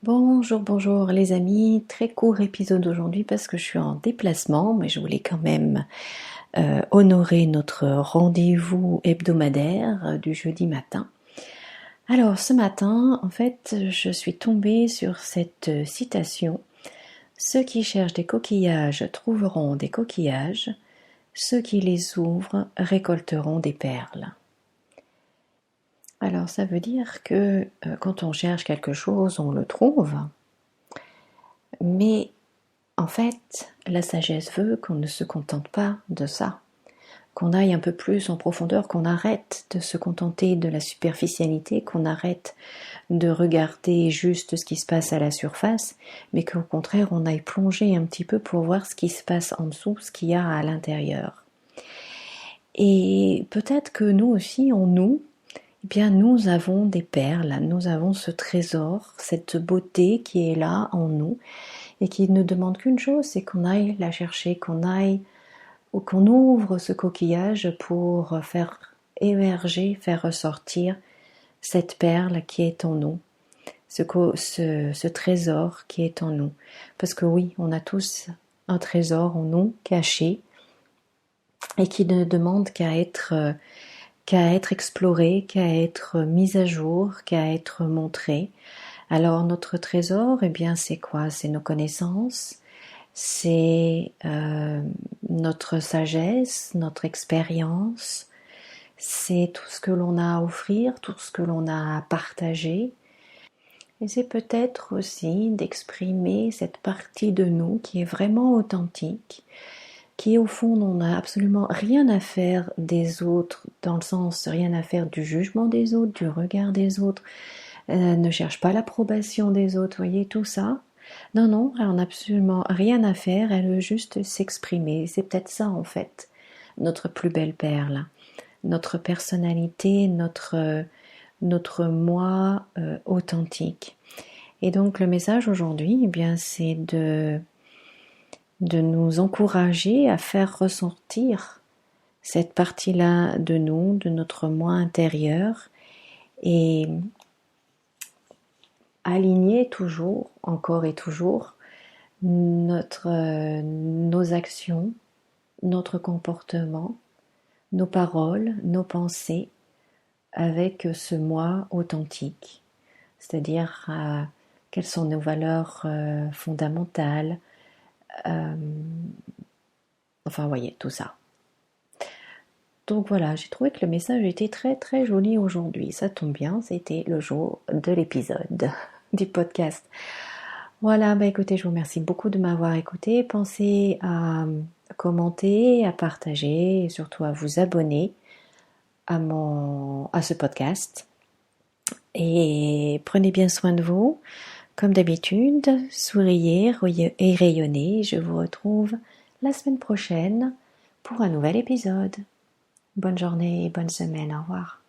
Bonjour les amis, très court épisode aujourd'hui parce que je suis en déplacement, mais je voulais quand même honorer notre rendez-vous hebdomadaire du jeudi matin. Alors ce matin, en fait, je suis tombée sur cette citation: ceux qui cherchent des coquillages trouveront des coquillages, ceux qui les ouvrent récolteront des perles. Alors ça veut dire que quand on cherche quelque chose, on le trouve. Mais en fait, la sagesse veut qu'on ne se contente pas de ça, qu'on aille un peu plus en profondeur, qu'on arrête de se contenter de la superficialité, qu'on arrête de regarder juste ce qui se passe à la surface, mais qu'au contraire on aille plonger un petit peu pour voir ce qui se passe en dessous, ce qu'il y a à l'intérieur. Et peut-être que nous aussi, en nous, eh bien nous avons des perles, nous avons ce trésor, cette beauté qui est là en nous, et qui ne demande qu'une chose, c'est qu'on aille la chercher, qu'on ouvre ce coquillage pour faire émerger, faire ressortir cette perle qui est en nous, ce trésor qui est en nous. Parce que oui, on a tous un trésor en nous, caché, et qui ne demande qu'à être exploré, qu'à être mis à jour, qu'à être montré. Alors notre trésor, eh bien c'est quoi? C'est nos connaissances, c'est notre sagesse, notre expérience, c'est tout ce que l'on a à offrir, tout ce que l'on a à partager. Et c'est peut-être aussi d'exprimer cette partie de nous qui est vraiment authentique, qui au fond n'en a absolument rien à faire des autres, dans le sens rien à faire du jugement des autres, du regard des autres, ne cherche pas l'approbation des autres, voyez tout ça. Non, elle n'a absolument rien à faire, elle veut juste s'exprimer. C'est peut-être ça en fait, notre plus belle perle, notre personnalité, notre moi authentique. Et donc le message aujourd'hui, eh bien, c'est de nous encourager à faire ressortir cette partie-là de nous, de notre moi intérieur, et aligner toujours, encore et toujours, nos actions, notre comportement, nos paroles, nos pensées avec ce moi authentique. C'est-à-dire quelles sont nos valeurs fondamentales, enfin, vous voyez, tout ça. Donc voilà, j'ai trouvé que le message était très très joli aujourd'hui. Ça tombe bien, c'était le jour de l'épisode du podcast. Voilà, écoutez, je vous remercie beaucoup de m'avoir écouté. Pensez à commenter, à partager et surtout à vous abonner à ce podcast. Et prenez bien soin de vous. Comme d'habitude, souriez et rayonnez. Je vous retrouve la semaine prochaine pour un nouvel épisode. Bonne journée et bonne semaine. Au revoir.